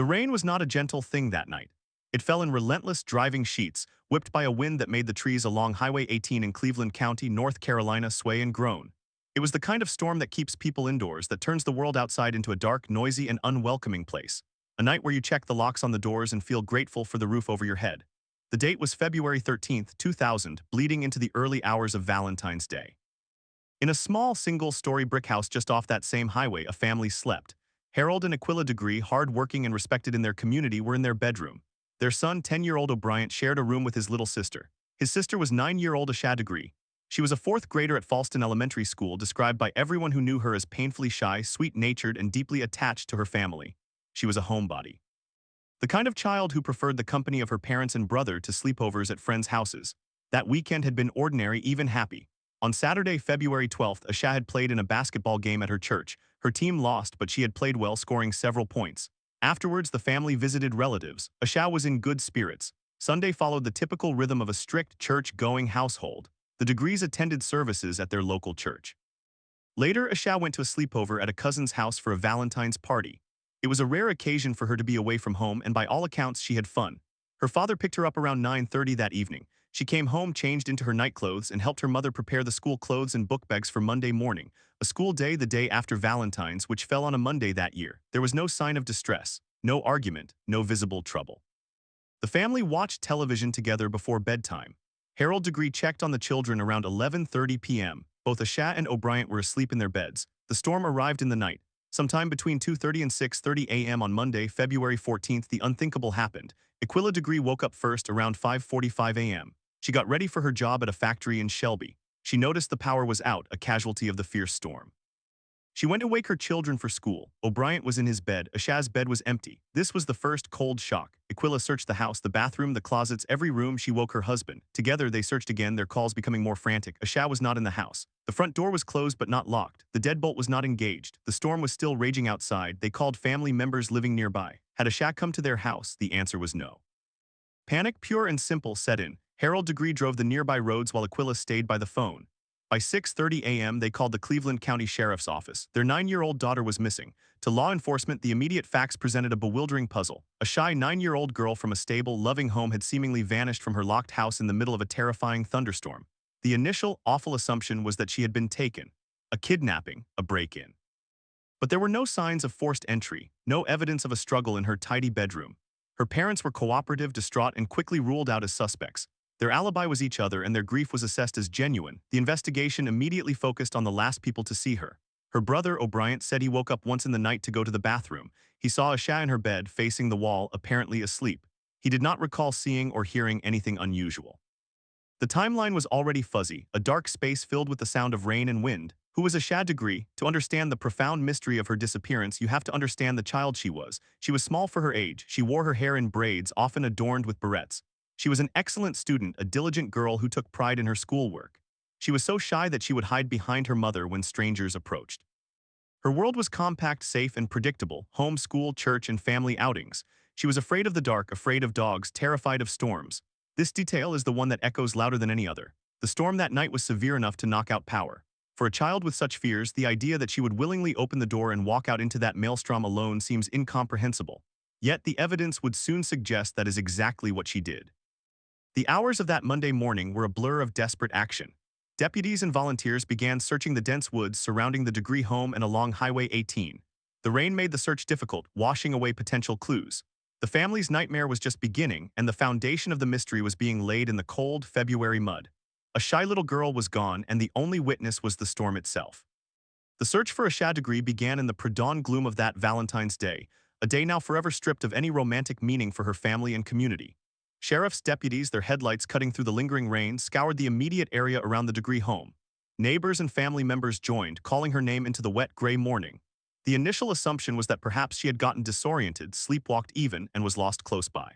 The rain was not a gentle thing that night. It fell in relentless driving sheets, whipped by a wind that made the trees along Highway 18 in Cleveland County, North Carolina sway and groan. It was the kind of storm that keeps people indoors, that turns the world outside into a dark, noisy, and unwelcoming place. A night where you check the locks on the doors and feel grateful for the roof over your head. The date was February 13th, 2000, bleeding into the early hours of Valentine's Day. In a small, single-story brick house just off that same highway, a family slept. Harold and Asha Degree, hard-working and respected in their community, were in their bedroom. Their son, 10-year-old O'Brien, shared a room with his little sister. His sister was 9-year-old Asha Degree. She was a fourth grader at Falston Elementary School, described by everyone who knew her as painfully shy, sweet-natured, and deeply attached to her family. She was a homebody. The kind of child who preferred the company of her parents and brother to sleepovers at friends' houses. That weekend had been ordinary, even happy. On Saturday, February 12th, Asha had played in a basketball game at her church. Her team lost, but she had played well, scoring several points. Afterwards, the family visited relatives. Asha was in good spirits. Sunday followed the typical rhythm of a strict church-going household. The Degrees attended services at their local church. Later, Asha went to a sleepover at a cousin's house for a Valentine's party. It was a rare occasion for her to be away from home, and by all accounts, she had fun. Her father picked her up around 9:30 that evening. She came home, changed into her nightclothes, and helped her mother prepare the school clothes and book bags for Monday morning, a school day the day after Valentine's, which fell on a Monday that year. There was no sign of distress, no argument, no visible trouble. The family watched television together before bedtime. Harold Degree checked on the children around 11:30 p.m. Both Asha and O'Brien were asleep in their beds. The storm arrived in the night. Sometime between 2:30 and 6:30 a.m. on Monday, February 14th, the unthinkable happened. Asha Degree woke up first around 5:45 a.m. She got ready for her job at a factory in Shelby. She noticed the power was out, a casualty of the fierce storm. She went to wake her children for school. O'Brien was in his bed. Asha's bed was empty. This was the first cold shock. Asha searched the house, the bathroom, the closets, every room. She woke her husband. Together they searched again, their calls becoming more frantic. Asha was not in the house. The front door was closed but not locked. The deadbolt was not engaged. The storm was still raging outside. They called family members living nearby. Had Asha come to their house? The answer was no. Panic, pure and simple, set in. Harold Degree drove the nearby roads while Asha stayed by the phone. By 6:30 a.m., they called the Cleveland County Sheriff's Office. Their 9-year-old daughter was missing. To law enforcement, the immediate facts presented a bewildering puzzle. A shy 9-year-old girl from a stable, loving home had seemingly vanished from her locked house in the middle of a terrifying thunderstorm. The initial, awful assumption was that she had been taken. A kidnapping, a break-in. But there were no signs of forced entry, no evidence of a struggle in her tidy bedroom. Her parents were cooperative, distraught, and quickly ruled out as suspects. Their alibi was each other, and their grief was assessed as genuine. The investigation immediately focused on the last people to see her. Her brother, O'Brien, said he woke up once in the night to go to the bathroom. He saw Asha in her bed, facing the wall, apparently asleep. He did not recall seeing or hearing anything unusual. The timeline was already fuzzy, a dark space filled with the sound of rain and wind. Who was Asha Degree? To understand the profound mystery of her disappearance, you have to understand the child she was. She was small for her age. She wore her hair in braids, often adorned with barrettes. She was an excellent student, a diligent girl who took pride in her schoolwork. She was so shy that she would hide behind her mother when strangers approached. Her world was compact, safe, and predictable: home, school, church, and family outings. She was afraid of the dark, afraid of dogs, terrified of storms. This detail is the one that echoes louder than any other. The storm that night was severe enough to knock out power. For a child with such fears, the idea that she would willingly open the door and walk out into that maelstrom alone seems incomprehensible. Yet the evidence would soon suggest that is exactly what she did. The hours of that Monday morning were a blur of desperate action. Deputies and volunteers began searching the dense woods surrounding the Degree home and along Highway 18. The rain made the search difficult, washing away potential clues. The family's nightmare was just beginning, and the foundation of the mystery was being laid in the cold February mud. A shy little girl was gone, and the only witness was the storm itself. The search for Asha Degree began in the pre-dawn gloom of that Valentine's Day, a day now forever stripped of any romantic meaning for her family and community. Sheriff's deputies, their headlights cutting through the lingering rain, scoured the immediate area around the Degree home. Neighbors and family members joined, calling her name into the wet, gray morning. The initial assumption was that perhaps she had gotten disoriented, sleepwalked even, and was lost close by.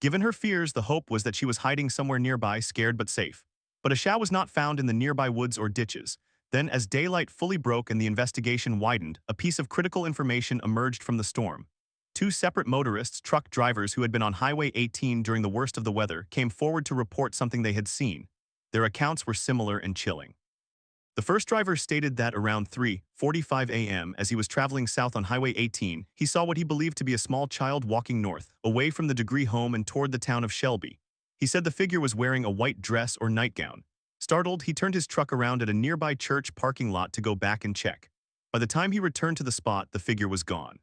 Given her fears, the hope was that she was hiding somewhere nearby, scared but safe. But Asha was not found in the nearby woods or ditches. Then, as daylight fully broke and the investigation widened, a piece of critical information emerged from the storm. 2 separate motorists, truck drivers who had been on Highway 18 during the worst of the weather, came forward to report something they had seen. Their accounts were similar and chilling. The first driver stated that around 3:45 a.m. as he was traveling south on Highway 18, he saw what he believed to be a small child walking north, away from the Degree home and toward the town of Shelby. He said the figure was wearing a white dress or nightgown. Startled, he turned his truck around at a nearby church parking lot to go back and check. By the time he returned to the spot, the figure was gone.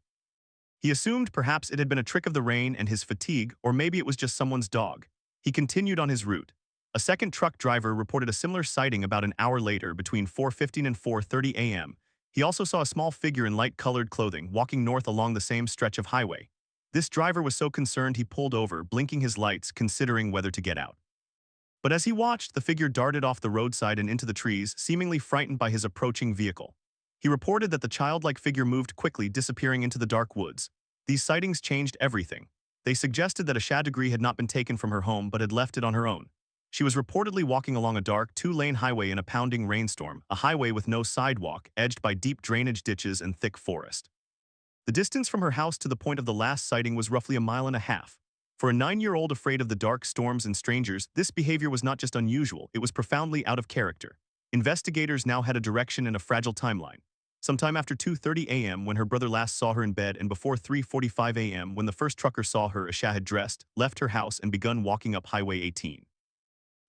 He assumed perhaps it had been a trick of the rain and his fatigue, or maybe it was just someone's dog. He continued on his route. A second truck driver reported a similar sighting about an hour later between 4:15 and 4:30 a.m. He also saw a small figure in light-colored clothing walking north along the same stretch of highway. This driver was so concerned he pulled over, blinking his lights, considering whether to get out. But as he watched, the figure darted off the roadside and into the trees, seemingly frightened by his approaching vehicle. He reported that the childlike figure moved quickly, disappearing into the dark woods. These sightings changed everything. They suggested that Asha Degree had not been taken from her home but had left it on her own. She was reportedly walking along a dark, two-lane highway in a pounding rainstorm, a highway with no sidewalk, edged by deep drainage ditches and thick forest. The distance from her house to the point of the last sighting was roughly a mile and a half. For a 9-year-old afraid of the dark, storms, and strangers, this behavior was not just unusual, it was profoundly out of character. Investigators now had a direction and a fragile timeline. Sometime after 2:30 a.m. when her brother last saw her in bed, and before 3:45 a.m. when the first trucker saw her, Asha had dressed, left her house, and begun walking up Highway 18.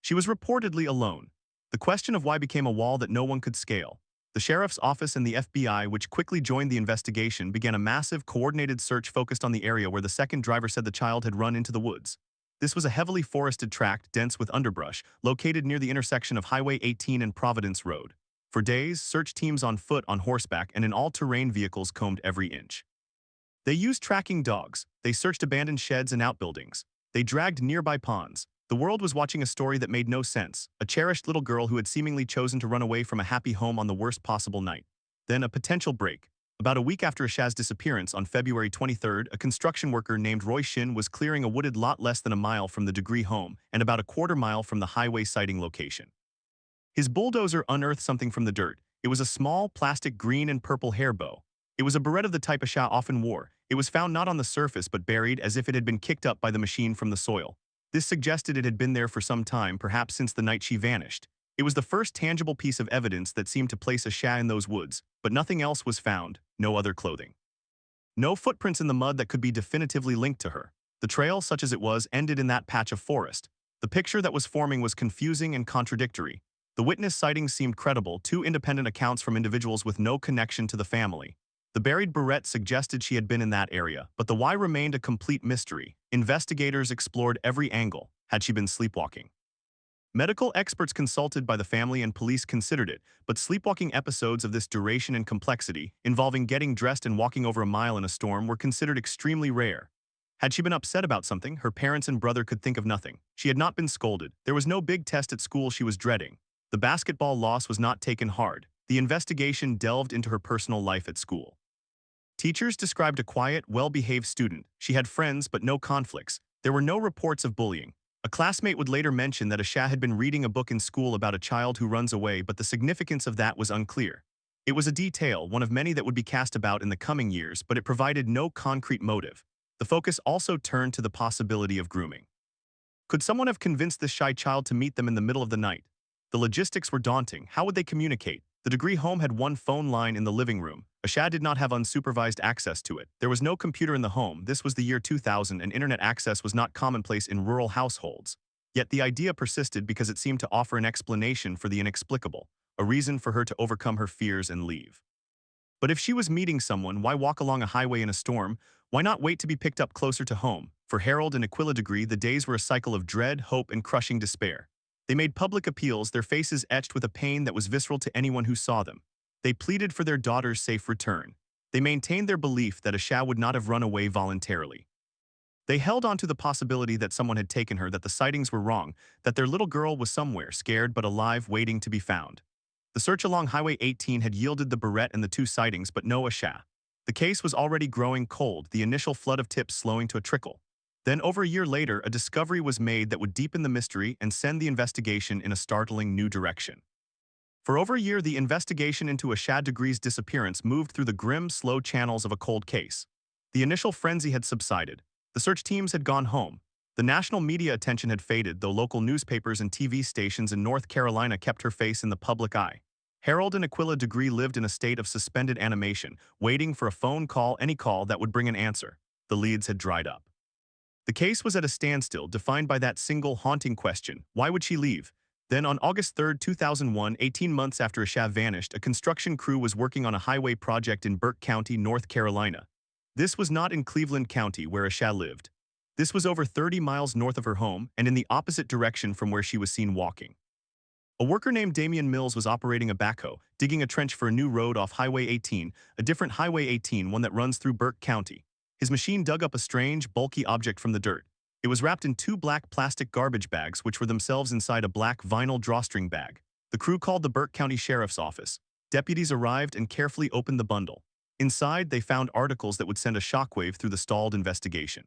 She was reportedly alone. The question of why became a wall that no one could scale. The sheriff's office and the FBI, which quickly joined the investigation, began a massive, coordinated search focused on the area where the second driver said the child had run into the woods. This was a heavily forested tract, dense with underbrush, located near the intersection of Highway 18 and Providence Road. For days, search teams on foot, on horseback, and in all-terrain vehicles combed every inch. They used tracking dogs. They searched abandoned sheds and outbuildings. They dragged nearby ponds. The world was watching a story that made no sense, a cherished little girl who had seemingly chosen to run away from a happy home on the worst possible night. Then a potential break. About a week after Asha's disappearance, on February 23rd, a construction worker named Roy Shin was clearing a wooded lot less than a mile from the Degree home and about a quarter-mile from the highway sighting location. His bulldozer unearthed something from the dirt. It was a small, plastic green and purple hair bow. It was a beret of the type Asha often wore. It was found not on the surface but buried, as if it had been kicked up by the machine from the soil. This suggested it had been there for some time, perhaps since the night she vanished. It was the first tangible piece of evidence that seemed to place Asha in those woods, but nothing else was found, no other clothing. No footprints in the mud that could be definitively linked to her. The trail, such as it was, ended in that patch of forest. The picture that was forming was confusing and contradictory. The witness sightings seemed credible, two independent accounts from individuals with no connection to the family. The buried beret suggested she had been in that area, but the why remained a complete mystery. Investigators explored every angle. Had she been sleepwalking? Medical experts consulted by the family and police considered it, but sleepwalking episodes of this duration and complexity, involving getting dressed and walking over a mile in a storm, were considered extremely rare. Had she been upset about something, her parents and brother could think of nothing. She had not been scolded. There was no big test at school she was dreading. The basketball loss was not taken hard. The investigation delved into her personal life at school. Teachers described a quiet, well-behaved student. She had friends but no conflicts. There were no reports of bullying. A classmate would later mention that Asha had been reading a book in school about a child who runs away, but the significance of that was unclear. It was a detail, one of many that would be cast about in the coming years, but it provided no concrete motive. The focus also turned to the possibility of grooming. Could someone have convinced this shy child to meet them in the middle of the night? The logistics were daunting. How would they communicate? The Degree home had one phone line in the living room. Asha did not have unsupervised access to it. There was no computer in the home. This was the year 2000, and internet access was not commonplace in rural households. Yet the idea persisted because it seemed to offer an explanation for the inexplicable, a reason for her to overcome her fears and leave. But if she was meeting someone, why walk along a highway in a storm? Why not wait to be picked up closer to home? For Harold and Aquila Degree, the days were a cycle of dread, hope, and crushing despair. They made public appeals, their faces etched with a pain that was visceral to anyone who saw them. They pleaded for their daughter's safe return. They maintained their belief that Asha would not have run away voluntarily. They held on to the possibility that someone had taken her, that the sightings were wrong, that their little girl was somewhere, scared but alive, waiting to be found. The search along Highway 18 had yielded the beret and the two sightings, but no Asha. The case was already growing cold, the initial flood of tips slowing to a trickle. Then, over a year later, a discovery was made that would deepen the mystery and send the investigation in a startling new direction. For over a year, the investigation into Asha Degree's disappearance moved through the grim, slow channels of a cold case. The initial frenzy had subsided. The search teams had gone home. The national media attention had faded, though local newspapers and TV stations in North Carolina kept her face in the public eye. Harold and Aquila Degree lived in a state of suspended animation, waiting for a phone call, any call that would bring an answer. The leads had dried up. The case was at a standstill, defined by that single haunting question: why would she leave? Then on August 3, 2001, 18 months after Asha vanished, a construction crew was working on a highway project in Burke County, North Carolina. This was not in Cleveland County where Asha lived. This was over 30 miles north of her home and in the opposite direction from where she was seen walking. A worker named Damian Mills was operating a backhoe, digging a trench for a new road off Highway 18, a different Highway 18, one that runs through Burke County. His machine dug up a strange, bulky object from the dirt. It was wrapped in two black plastic garbage bags, which were themselves inside a black vinyl drawstring bag. The crew called the Burke County Sheriff's Office. Deputies arrived and carefully opened the bundle. Inside, they found articles that would send a shockwave through the stalled investigation.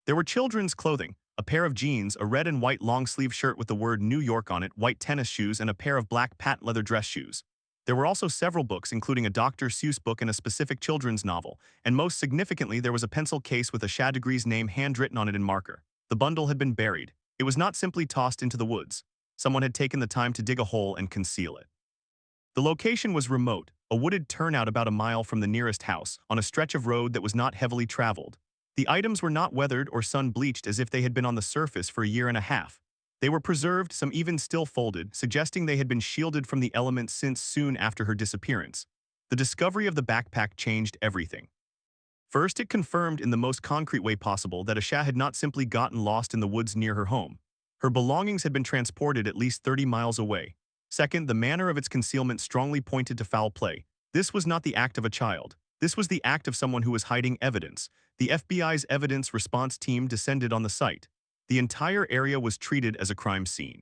There were children's clothing, a pair of jeans, a red and white long-sleeve shirt with the word New York on it, white tennis shoes, and a pair of black patent leather dress shoes. There were also several books, including a Dr. Seuss book and a specific children's novel, and most significantly, there was a pencil case with Asha Degree's name handwritten on it in marker. The bundle had been buried. It was not simply tossed into the woods. Someone had taken the time to dig a hole and conceal it. The location was remote, a wooded turnout about a mile from the nearest house, on a stretch of road that was not heavily traveled. The items were not weathered or sun-bleached as if they had been on the surface for a year and a half. They were preserved, some even still folded, suggesting they had been shielded from the elements since soon after her disappearance. The discovery of the backpack changed everything. First, it confirmed in the most concrete way possible that Asha had not simply gotten lost in the woods near her home. Her belongings had been transported at least 30 miles away. Second, the manner of its concealment strongly pointed to foul play. This was not the act of a child. This was the act of someone who was hiding evidence. The FBI's evidence response team descended on the site. The entire area was treated as a crime scene.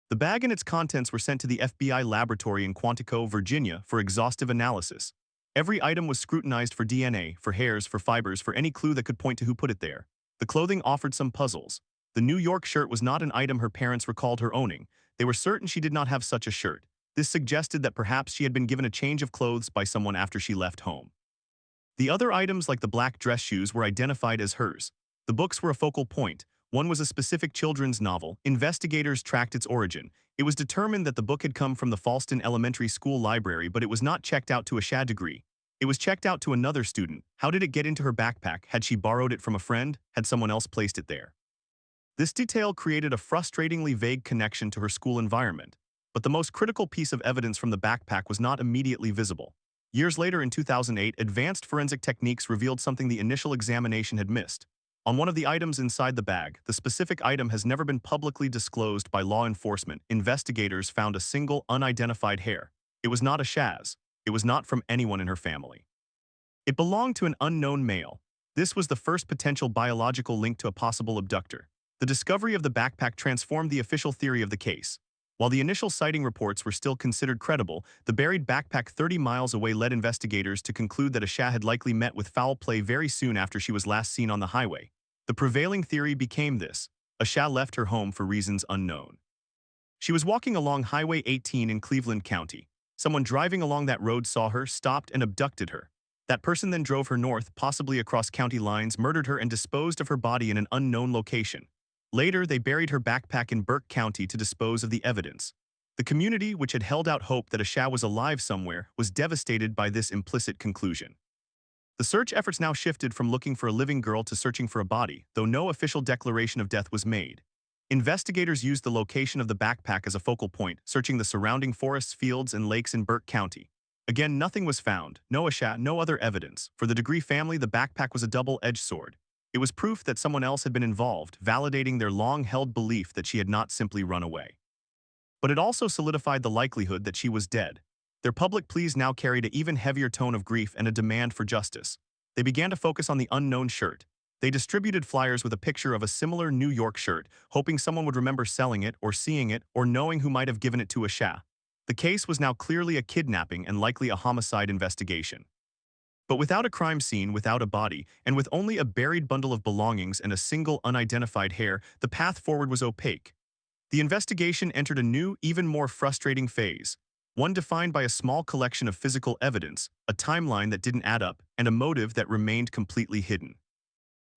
The bag and its contents were sent to the FBI laboratory in Quantico, Virginia, for exhaustive analysis. Every item was scrutinized for DNA, for hairs, for fibers, for any clue that could point to who put it there. The clothing offered some puzzles. The New York shirt was not an item her parents recalled her owning. They were certain she did not have such a shirt. This suggested that perhaps she had been given a change of clothes by someone after she left home. The other items, like the black dress shoes, were identified as hers. The books were a focal point. One was a specific children's novel. Investigators tracked its origin. It was determined that the book had come from the Falston Elementary School library, but it was not checked out to Asha Degree. It was checked out to another student. How did it get into her backpack? Had she borrowed it from a friend? Had someone else placed it there? This detail created a frustratingly vague connection to her school environment. But the most critical piece of evidence from the backpack was not immediately visible. Years later, in 2008, advanced forensic techniques revealed something the initial examination had missed. On one of the items inside the bag, the specific item has never been publicly disclosed by law enforcement. Investigators found a single unidentified hair. It was not Asha's. It was not from anyone in her family. It belonged to an unknown male. This was the first potential biological link to a possible abductor. The discovery of the backpack transformed the official theory of the case. While the initial sighting reports were still considered credible, the buried backpack 30 miles away led investigators to conclude that Asha had likely met with foul play very soon after she was last seen on the highway. The prevailing theory became this: Asha left her home for reasons unknown. She was walking along Highway 18 in Cleveland County. Someone driving along that road saw her, stopped, and abducted her. That person then drove her north, possibly across county lines, murdered her, and disposed of her body in an unknown location. Later, they buried her backpack in Burke County to dispose of the evidence. The community, which had held out hope that Asha was alive somewhere, was devastated by this implicit conclusion. The search efforts now shifted from looking for a living girl to searching for a body, though no official declaration of death was made. Investigators used the location of the backpack as a focal point, searching the surrounding forests, fields, and lakes in Burke County. Again, nothing was found. No Asha, no other evidence. For the Degree family, the backpack was a double-edged sword. It was proof that someone else had been involved, validating their long-held belief that she had not simply run away. But it also solidified the likelihood that she was dead. Their public pleas now carried an even heavier tone of grief and a demand for justice. They began to focus on the unknown shirt. They distributed flyers with a picture of a similar New York shirt, hoping someone would remember selling it or seeing it or knowing who might have given it to Asha. The case was now clearly a kidnapping and likely a homicide investigation. But without a crime scene, without a body, and with only a buried bundle of belongings and a single unidentified hair, the path forward was opaque. The investigation entered a new, even more frustrating phase, one defined by a small collection of physical evidence, a timeline that didn't add up, and a motive that remained completely hidden.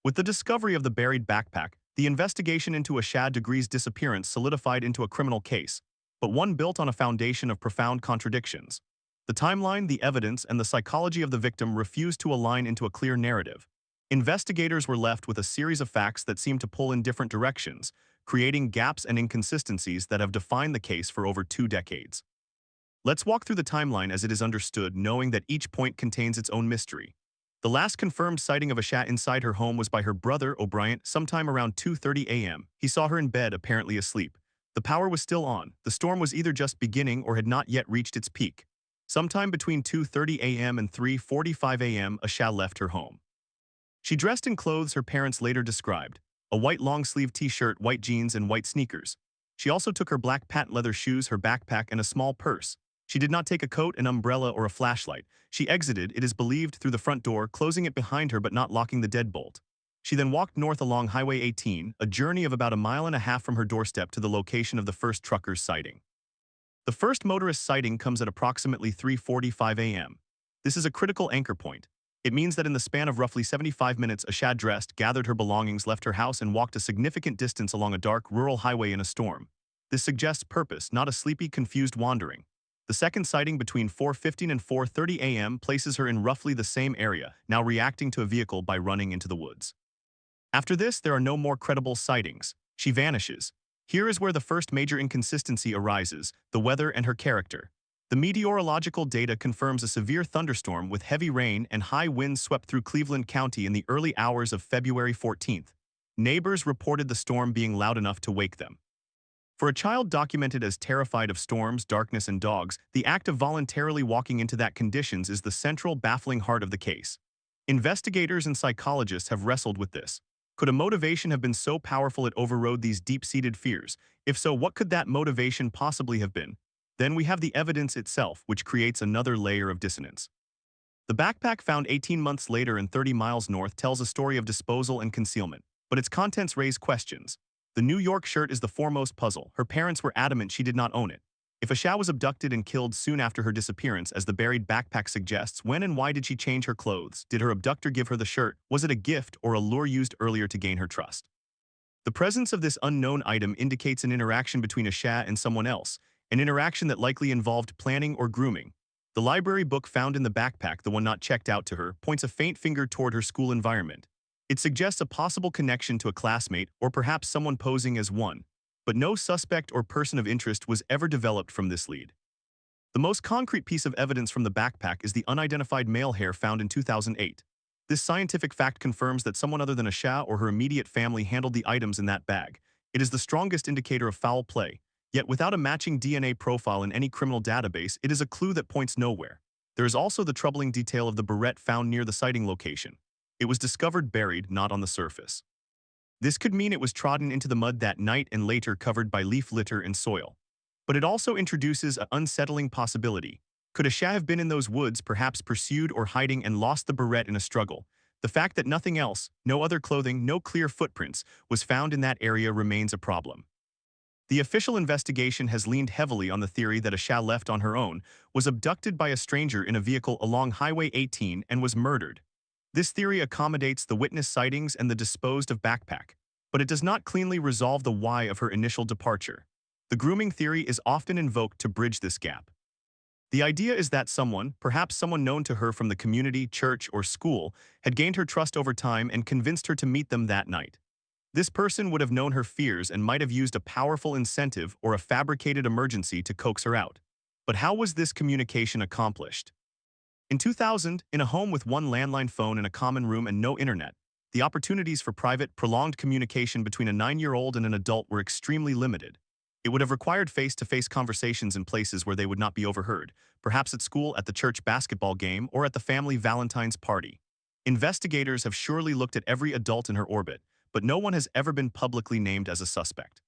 With the discovery of the buried backpack, the investigation into Asha Degree's disappearance solidified into a criminal case. but one built on a foundation of profound contradictions. The timeline, the evidence, and the psychology of the victim refused to align into a clear narrative. Investigators were left with a series of facts that seemed to pull in different directions, creating gaps and inconsistencies that have defined the case for over 2 decades. Let's walk through the timeline as it is understood, knowing that each point contains its own mystery. The last confirmed sighting of Asha inside her home was by her brother, O'Brien, sometime around 2:30 a.m. He saw her in bed, apparently asleep. The power was still on. The storm was either just beginning or had not yet reached its peak. Sometime between 2:30 a.m. and 3:45 a.m., Asha left her home. She dressed in clothes her parents later described: a white long-sleeve t-shirt, white jeans, and white sneakers. She also took her black patent leather shoes, her backpack, and a small purse. She did not take a coat, an umbrella, or a flashlight. She exited, it is believed, through the front door, closing it behind her but not locking the deadbolt. She then walked north along Highway 18, a journey of about a mile and a half from her doorstep to the location of the first trucker's sighting. The first motorist sighting comes at approximately 3:45 a.m. This is a critical anchor point. It means that in the span of roughly 75 minutes, Asha dressed, gathered her belongings, left her house, and walked a significant distance along a dark, rural highway in a storm. This suggests purpose, not a sleepy, confused wandering. The second sighting between 4:15 and 4:30 a.m. places her in roughly the same area, now reacting to a vehicle by running into the woods. After this, there are no more credible sightings. She vanishes. Here is where the first major inconsistency arises: the weather and her character. The meteorological data confirms a severe thunderstorm with heavy rain and high winds swept through Cleveland County in the early hours of February 14th. Neighbors reported the storm being loud enough to wake them. For a child documented as terrified of storms, darkness, and dogs, the act of voluntarily walking into that conditions is the central, baffling heart of the case. Investigators and psychologists have wrestled with this. Could a motivation have been so powerful it overrode these deep-seated fears? If so, what could that motivation possibly have been? Then we have the evidence itself, which creates another layer of dissonance. The backpack found 18 months later and 30 miles north tells a story of disposal and concealment, but its contents raise questions. The New York shirt is the foremost puzzle. Her parents were adamant she did not own it. If Asha was abducted and killed soon after her disappearance, as the buried backpack suggests, when and why did she change her clothes? Did her abductor give her the shirt? Was it a gift or a lure used earlier to gain her trust? The presence of this unknown item indicates an interaction between Asha and someone else, an interaction that likely involved planning or grooming. The library book found in the backpack, the one not checked out to her, points a faint finger toward her school environment. It suggests a possible connection to a classmate or perhaps someone posing as one, but no suspect or person of interest was ever developed from this lead. The most concrete piece of evidence from the backpack is the unidentified male hair found in 2008. This scientific fact confirms that someone other than Asha or her immediate family handled the items in that bag. It is the strongest indicator of foul play, yet without a matching DNA profile in any criminal database, it is a clue that points nowhere. There is also the troubling detail of the barrette found near the sighting location. It was discovered buried, not on the surface. This could mean it was trodden into the mud that night and later covered by leaf litter and soil. But it also introduces an unsettling possibility. Could Asha have been in those woods, perhaps pursued or hiding, and lost the barrette in a struggle? The fact that nothing else, no other clothing, no clear footprints, was found in that area remains a problem. The official investigation has leaned heavily on the theory that Asha left on her own, was abducted by a stranger in a vehicle along Highway 18, and was murdered. This theory accommodates the witness sightings and the disposed of backpack, but it does not cleanly resolve the why of her initial departure. The grooming theory is often invoked to bridge this gap. The idea is that someone, perhaps someone known to her from the community, church, or school, had gained her trust over time and convinced her to meet them that night. This person would have known her fears and might have used a powerful incentive or a fabricated emergency to coax her out. But how was this communication accomplished? In 2000, in a home with one landline phone in a common room and no internet, the opportunities for private, prolonged communication between a 9-year-old and an adult were extremely limited. It would have required face-to-face conversations in places where they would not be overheard, perhaps at school, at the church basketball game, or at the family Valentine's party. Investigators have surely looked at every adult in her orbit, but no one has ever been publicly named as a suspect.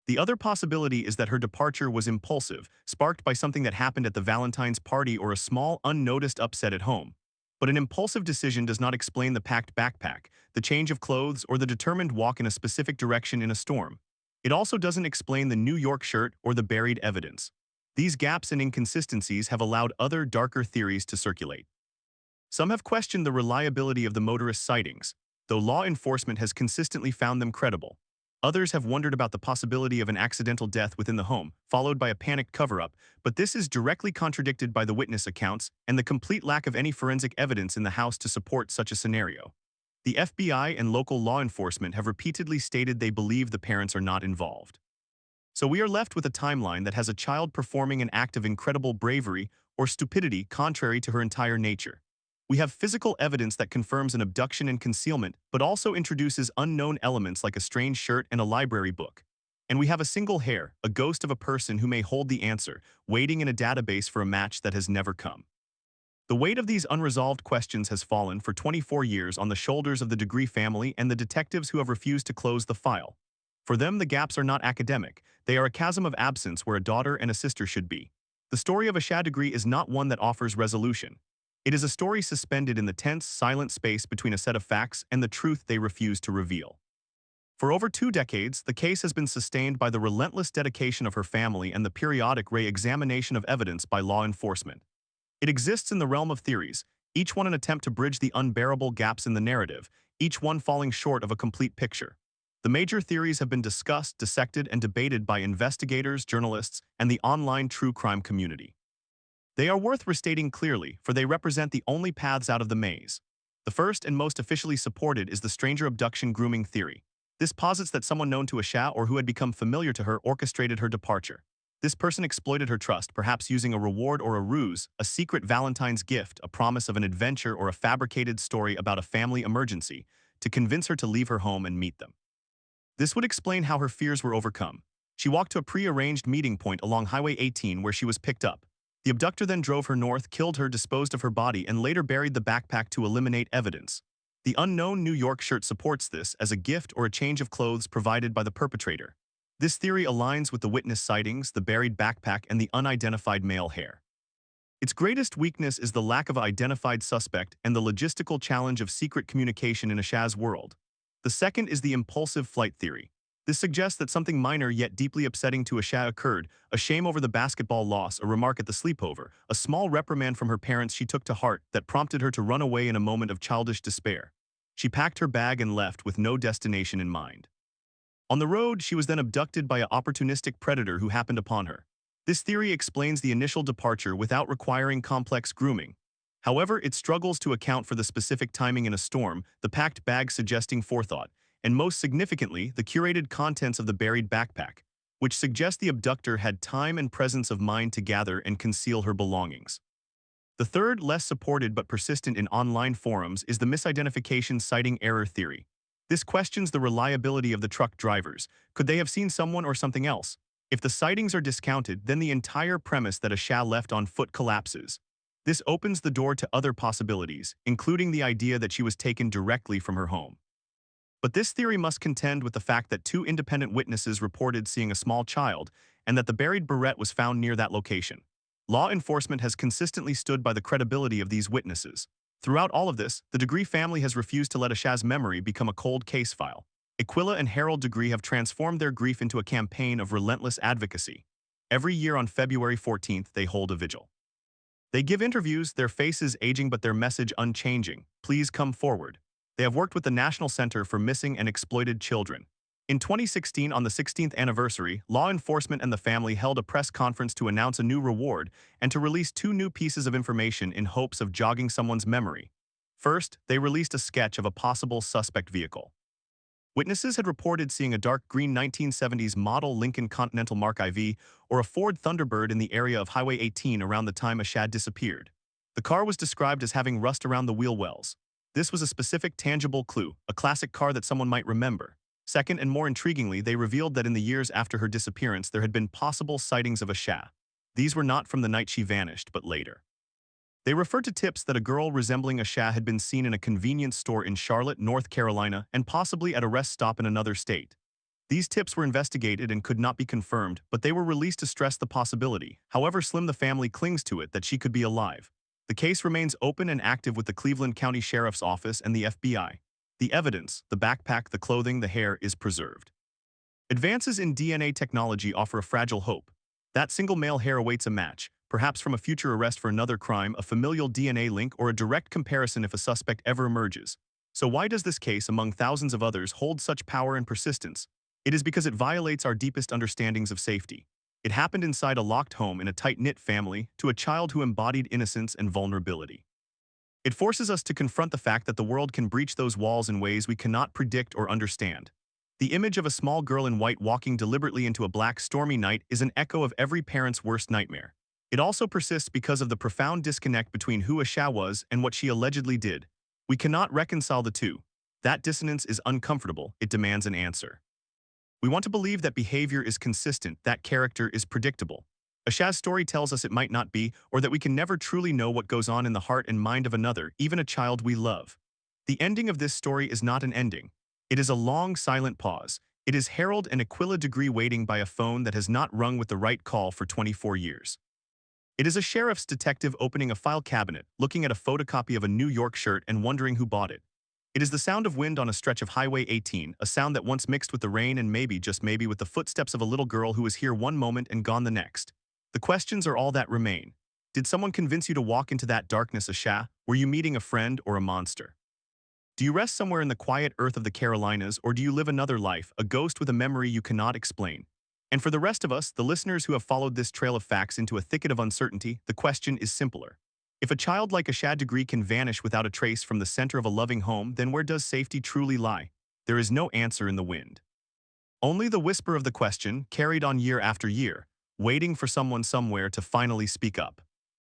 The other possibility is that her departure was impulsive, sparked by something that happened at the Valentine's party or a small, unnoticed upset at home. But an impulsive decision does not explain the packed backpack, the change of clothes, or the determined walk in a specific direction in a storm. It also doesn't explain the New York shirt or the buried evidence. These gaps and inconsistencies have allowed other, darker theories to circulate. Some have questioned the reliability of the motorist sightings, though law enforcement has consistently found them credible. Others have wondered about the possibility of an accidental death within the home, followed by a panicked cover-up, but this is directly contradicted by the witness accounts and the complete lack of any forensic evidence in the house to support such a scenario. The FBI and local law enforcement have repeatedly stated they believe the parents are not involved. So we are left with a timeline that has a child performing an act of incredible bravery or stupidity contrary to her entire nature. We have physical evidence that confirms an abduction and concealment, but also introduces unknown elements like a strange shirt and a library book. And we have a single hair, a ghost of a person who may hold the answer, waiting in a database for a match that has never come. The weight of these unresolved questions has fallen for 24 years on the shoulders of the Degree family and the detectives who have refused to close the file. For them, the gaps are not academic. They are a chasm of absence where a daughter and a sister should be. The story of Asha Degree is not one that offers resolution. It is a story suspended in the tense, silent space between a set of facts and the truth they refuse to reveal. For over 2 decades, the case has been sustained by the relentless dedication of her family and the periodic re-examination of evidence by law enforcement. It exists in the realm of theories, each one an attempt to bridge the unbearable gaps in the narrative, each one falling short of a complete picture. The major theories have been discussed, dissected, and debated by investigators, journalists, and the online true crime community. They are worth restating clearly, for they represent the only paths out of the maze. The first and most officially supported is the stranger abduction grooming theory. This posits that someone known to Asha or who had become familiar to her orchestrated her departure. This person exploited her trust, perhaps using a reward or a ruse, a secret Valentine's gift, a promise of an adventure, or a fabricated story about a family emergency, to convince her to leave her home and meet them. This would explain how her fears were overcome. She walked to a pre-arranged meeting point along Highway 18 where she was picked up. The abductor then drove her north, killed her, disposed of her body, and later buried the backpack to eliminate evidence. The unknown New York shirt supports this as a gift or a change of clothes provided by the perpetrator. This theory aligns with the witness sightings, the buried backpack, and the unidentified male hair. Its greatest weakness is the lack of an identified suspect and the logistical challenge of secret communication in Asha's world. The second is the impulsive flight theory. This suggests that something minor yet deeply upsetting to Asha occurred, a shame over the basketball loss, a remark at the sleepover, a small reprimand from her parents she took to heart that prompted her to run away in a moment of childish despair. She packed her bag and left with no destination in mind. On the road, she was then abducted by an opportunistic predator who happened upon her. This theory explains the initial departure without requiring complex grooming. However, it struggles to account for the specific timing in a storm, the packed bag suggesting forethought, and most significantly, the curated contents of the buried backpack, which suggest the abductor had time and presence of mind to gather and conceal her belongings. The third, less supported but persistent in online forums, is the misidentification sighting error theory. This questions the reliability of the truck drivers. Could they have seen someone or something else? If the sightings are discounted, then the entire premise that Asha left on foot collapses. This opens the door to other possibilities, including the idea that she was taken directly from her home. But this theory must contend with the fact that 2 independent witnesses reported seeing a small child and that the buried barrette was found near that location. Law enforcement has consistently stood by the credibility of these witnesses. Throughout all of this, the Degree family has refused to let Asha's memory become a cold case file. Aquila and Harold Degree have transformed their grief into a campaign of relentless advocacy. Every year on February 14th, they hold a vigil. They give interviews, their faces aging but their message unchanging. Please come forward. They have worked with the National Center for Missing and Exploited Children. In 2016, on the 16th anniversary, law enforcement and the family held a press conference to announce a new reward and to release 2 new pieces of information in hopes of jogging someone's memory. First, they released a sketch of a possible suspect vehicle. Witnesses had reported seeing a dark green 1970s model Lincoln Continental Mark IV or a Ford Thunderbird in the area of Highway 18 around the time Asha disappeared. The car was described as having rust around the wheel wells. This was a specific, tangible clue, a classic car that someone might remember. Second, and more intriguingly, they revealed that in the years after her disappearance, there had been possible sightings of Asha. These were not from the night she vanished, but later. They referred to tips that a girl resembling Asha had been seen in a convenience store in Charlotte, North Carolina, and possibly at a rest stop in another state. These tips were investigated and could not be confirmed, but they were released to stress the possibility, however slim the family clings to it, that she could be alive. The case remains open and active with the Cleveland County Sheriff's Office and the FBI. The evidence, the backpack, the clothing, the hair, is preserved. Advances in DNA technology offer a fragile hope. That single male hair awaits a match, perhaps from a future arrest for another crime, a familial DNA link, or a direct comparison if a suspect ever emerges. So why does this case, among thousands of others, hold such power and persistence? It is because it violates our deepest understandings of safety. It happened inside a locked home in a tight-knit family to a child who embodied innocence and vulnerability. It forces us to confront the fact that the world can breach those walls in ways we cannot predict or understand. The image of a small girl in white walking deliberately into a black, stormy night is an echo of every parent's worst nightmare. It also persists because of the profound disconnect between who Asha was and what she allegedly did. We cannot reconcile the two. That dissonance is uncomfortable. It demands an answer. We want to believe that behavior is consistent, that character is predictable. Asha's story tells us it might not be, or that we can never truly know what goes on in the heart and mind of another, even a child we love. The ending of this story is not an ending. It is a long, silent pause. It is Harold and Aquila Degree waiting by a phone that has not rung with the right call for 24 years. It is a sheriff's detective opening a file cabinet, looking at a photocopy of a New York shirt and wondering who bought it. It is the sound of wind on a stretch of Highway 18, a sound that once mixed with the rain and maybe, just maybe, with the footsteps of a little girl who was here one moment and gone the next. The questions are all that remain. Did someone convince you to walk into that darkness, Asha? Were you meeting a friend or a monster? Do you rest somewhere in the quiet earth of the Carolinas, or do you live another life, a ghost with a memory you cannot explain? And for the rest of us, the listeners who have followed this trail of facts into a thicket of uncertainty, the question is simpler. If a child like Asha Degree can vanish without a trace from the center of a loving home, then where does safety truly lie? There is no answer in the wind. Only the whisper of the question, carried on year after year, waiting for someone somewhere to finally speak up.